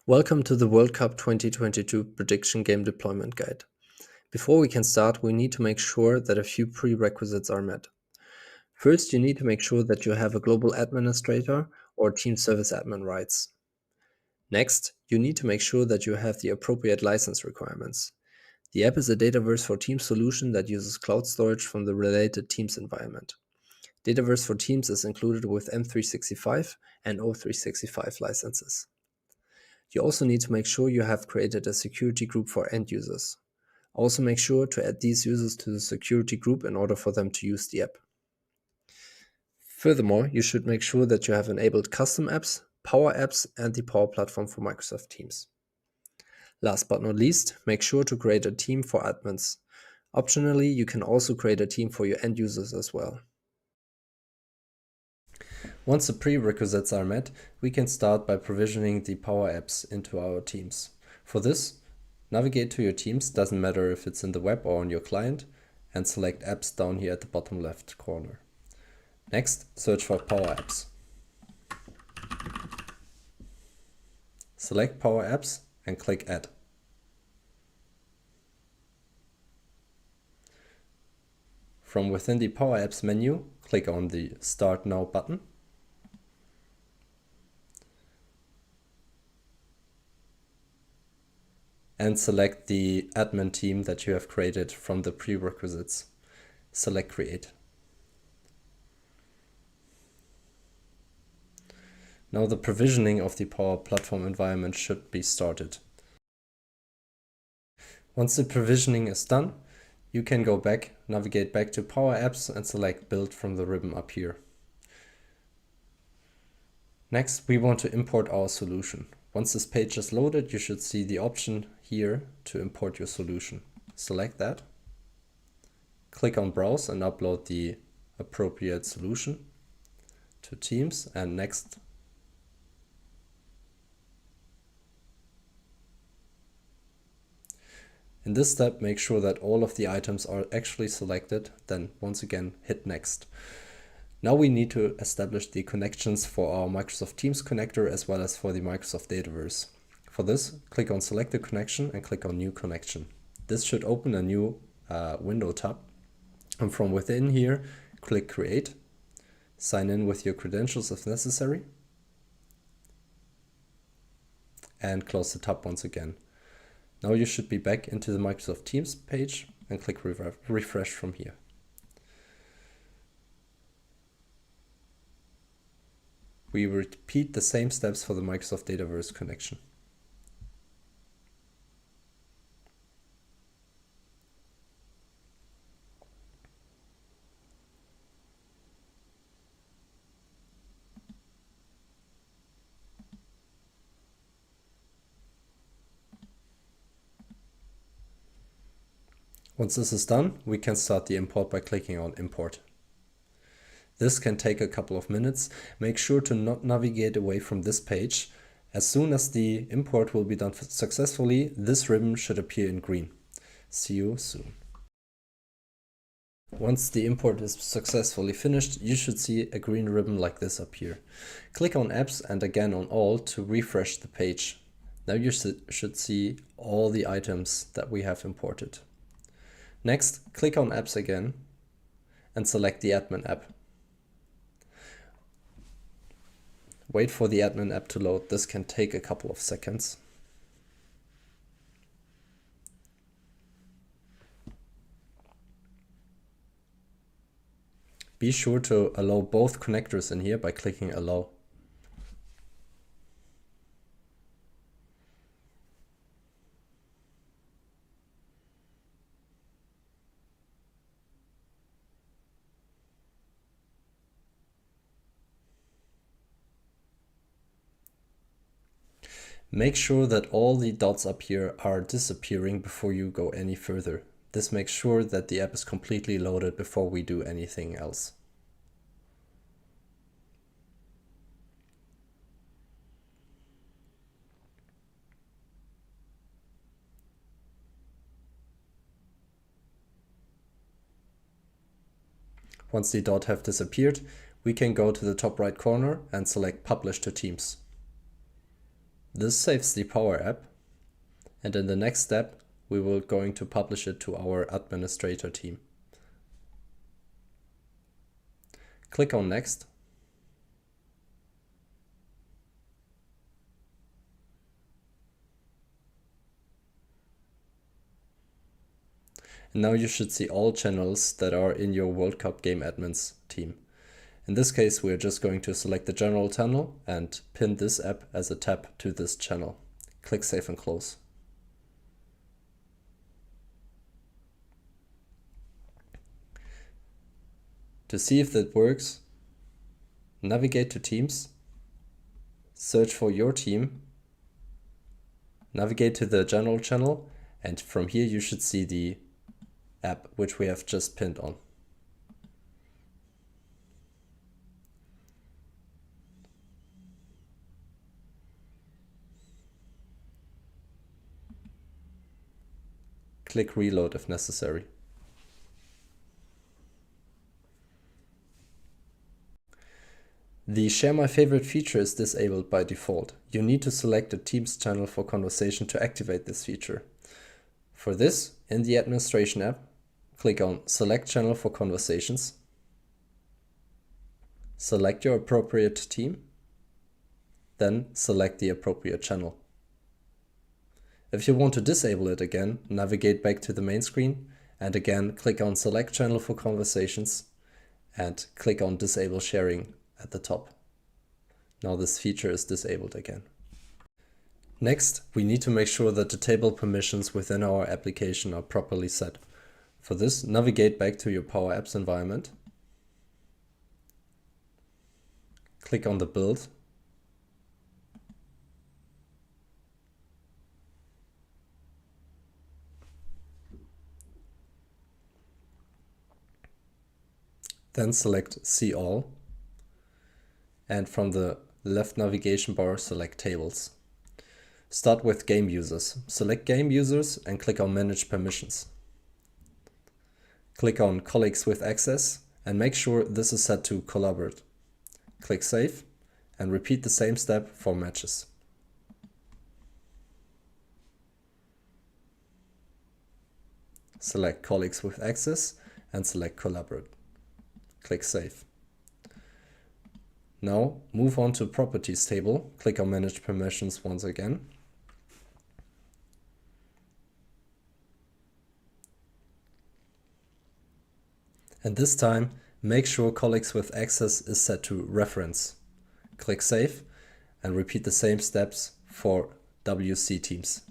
Welcome to the World Cup 2022 Prediction Game Deployment Guide. Before we can start, we need to make sure that a few prerequisites are met. First, you need to make sure that you have a global administrator or team service admin rights. Next, you need to make sure that you have the appropriate license requirements. The app is a Dataverse for Teams solution that uses cloud storage from the related Teams environment. Dataverse for Teams is included with M365 and O365 licenses. You also need to make sure you have created a security group for end users. Also make sure to add these users to the security group in order for them to use the app. Furthermore, you should make sure that you have enabled custom apps, PowerApps, and the Power Platform for Microsoft Teams. Last but not least, make sure to create a team for admins. Optionally, you can also create a team for your end users as well. Once the prerequisites are met, we can start by provisioning the PowerApps into our teams. For this, navigate to your teams, doesn't matter if it's in the web or on your client, and select Apps down here at the bottom left corner. Next, search for PowerApps. Select PowerApps and click Add. From within the PowerApps menu, click on the Start Now button. And select the admin team that you have created from the prerequisites. Select Create. Now the provisioning of the Power Platform environment should be started. Once the provisioning is done, you can go back, navigate back to PowerApps and select Build from the ribbon up here. Next, we want to import our solution. Once this page is loaded, you should see the option here to import your solution. Select that. Click on Browse and upload the appropriate solution to Teams, and next. In this step, make sure that all of the items are actually selected, then once again hit Next. Now we need to establish the connections for our Microsoft Teams connector as well as for the Microsoft Dataverse. For this, click on Select a Connection and click on New Connection. This should open a new window tab. And from within here, click Create. Sign in with your credentials if necessary. And close the tab once again. Now you should be back into the Microsoft Teams page and click Refresh from here. We repeat the same steps for the Microsoft Dataverse connection. Once this is done, we can start the import by clicking on Import. This can take a couple of minutes. Make sure to not navigate away from this page. As soon as the import will be done successfully, this ribbon should appear in green. See you soon. Once the import is successfully finished, you should see a green ribbon like this appear. Click on Apps and again on All to refresh the page. Now you should see all the items that we have imported. Next, click on Apps again and select the admin app. Wait for the admin app to load. This can take a couple of seconds. Be sure to allow both connectors in here by clicking Allow. Make sure that all the dots up here are disappearing before you go any further. This makes sure that the app is completely loaded before we do anything else. Once the dots have disappeared, we can go to the top right corner and select Publish to Teams. This saves the Power App, and in the next step, we will going to publish it to our administrator team. Click on Next. And now you should see all channels that are in your World Cup Game Admins team. In this case, we are just going to select the general channel and pin this app as a tab to this channel. Click Save and Close. To see if that works, navigate to Teams, search for your team, navigate to the general channel, and from here you should see the app which we have just pinned on. Click Reload if necessary. The Share My Favorite feature is disabled by default. You need to select a Teams channel for conversation to activate this feature. For this, in the Administration app, click on Select Channel for Conversations. Select your appropriate team, then select the appropriate channel. If you want to disable it again, navigate back to the main screen and again click on Select Channel for Conversations and click on Disable Sharing at the top. Now this feature is disabled again. Next, we need to make sure that the table permissions within our application are properly set. For this, navigate back to your PowerApps environment. Click on the Build. Then select See All. And from the left navigation bar, select Tables. Start with Game Users. Select Game Users and click on Manage Permissions. Click on Colleagues with Access and make sure this is set to Collaborate. Click Save and repeat the same step for matches. Select Colleagues with Access and select Collaborate. Click Save. Now move on to Properties table. Click on Manage Permissions once again. And this time, make sure Colleagues with Access is set to Reference. Click Save and repeat the same steps for WC teams.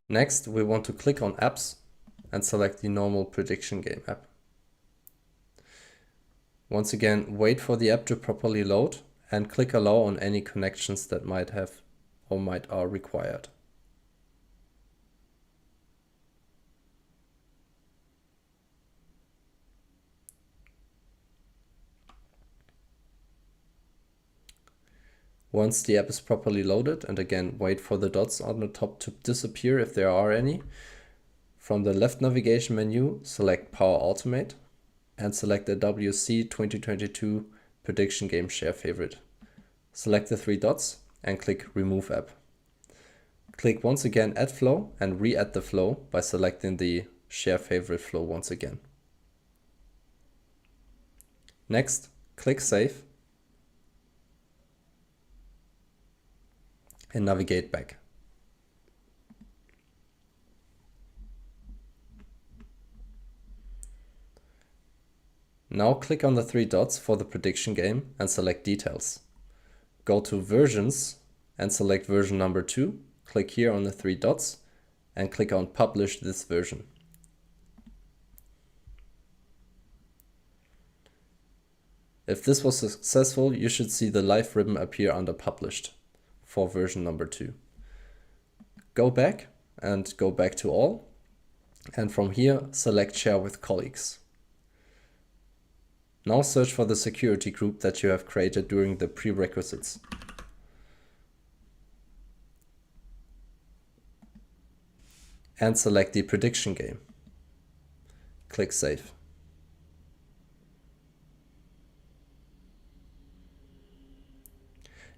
Next, we want to click on Apps and select the normal prediction game app. Once again, wait for the app to properly load and click Allow on any connections that might have or might are required. Once the app is properly loaded, and again wait for the dots on the top to disappear if there are any, from the left navigation menu select Power Automate and select the WC 2022 Prediction Game Share Favorite. Select the three dots and click Remove App. Click once again Add Flow and re-add the flow by selecting the Share Favorite flow once again. Next, click Save and navigate back. Now click on the three dots for the prediction game and select Details. Go to Versions and select version number 2. Click here on the three dots and click on Publish this version. If this was successful, you should see the live ribbon appear under Published for version number 2. Go back and go back to all, and from here select Share with Colleagues. Now search for the security group that you have created during the prerequisites. And select the prediction game. Click Save.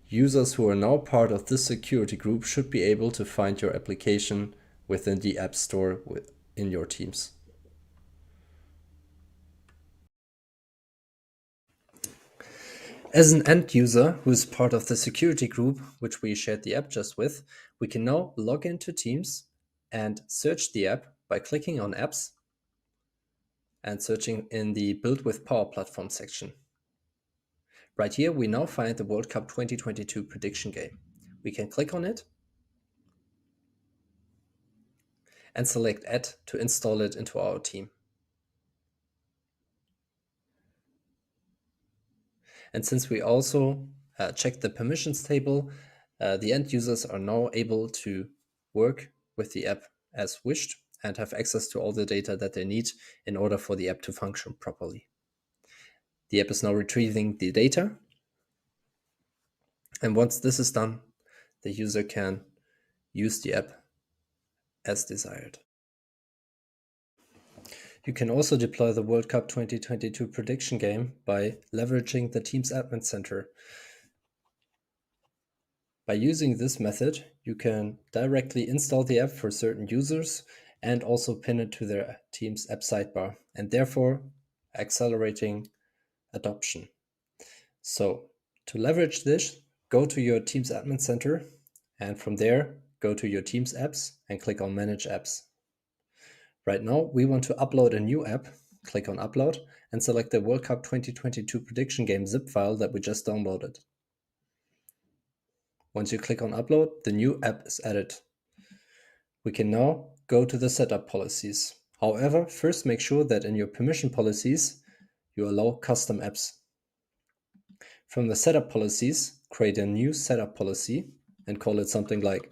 Users who are now part of this security group should be able to find your application within the App Store in your teams. As an end user who is part of the security group, which we shared the app just with, we can now log into Teams and search the app by clicking on Apps and searching in the Build with Power Platform section. Right here, we now find the World Cup 2022 prediction game. We can click on it and select Add to install it into our team. And since we also checked the permissions table, the end users are now able to work with the app as wished and have access to all the data that they need in order for the app to function properly. The app is now retrieving the data. And once this is done, the user can use the app as desired. You can also deploy the World Cup 2022 prediction game by leveraging the Teams Admin Center. By using this method, you can directly install the app for certain users and also pin it to their Teams app sidebar, and therefore accelerating adoption. So to leverage this, go to your Teams Admin Center, and from there, go to your Teams apps and click on Manage Apps. Right now, we want to upload a new app. Click on Upload and select the World Cup 2022 prediction game zip file that we just downloaded. Once you click on Upload, the new app is added. We can now go to the setup policies. However, first make sure that in your permission policies, you allow custom apps. From the setup policies, create a new setup policy and call it something like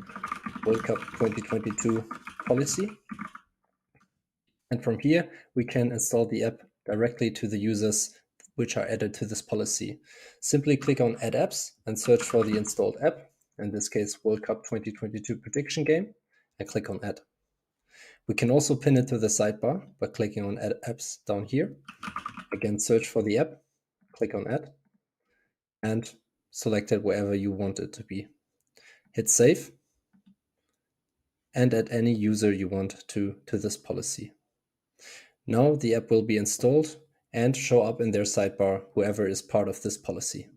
World Cup 2022 policy. And from here, we can install the app directly to the users which are added to this policy. Simply click on Add Apps and search for the installed app, in this case World Cup 2022 prediction game, and click on Add. We can also pin it to the sidebar by clicking on Add Apps down here. Again, search for the app, click on Add, and select it wherever you want it to be. Hit Save, and add any user you want to this policy. Now the app will be installed and show up in their sidebar, whoever is part of this policy.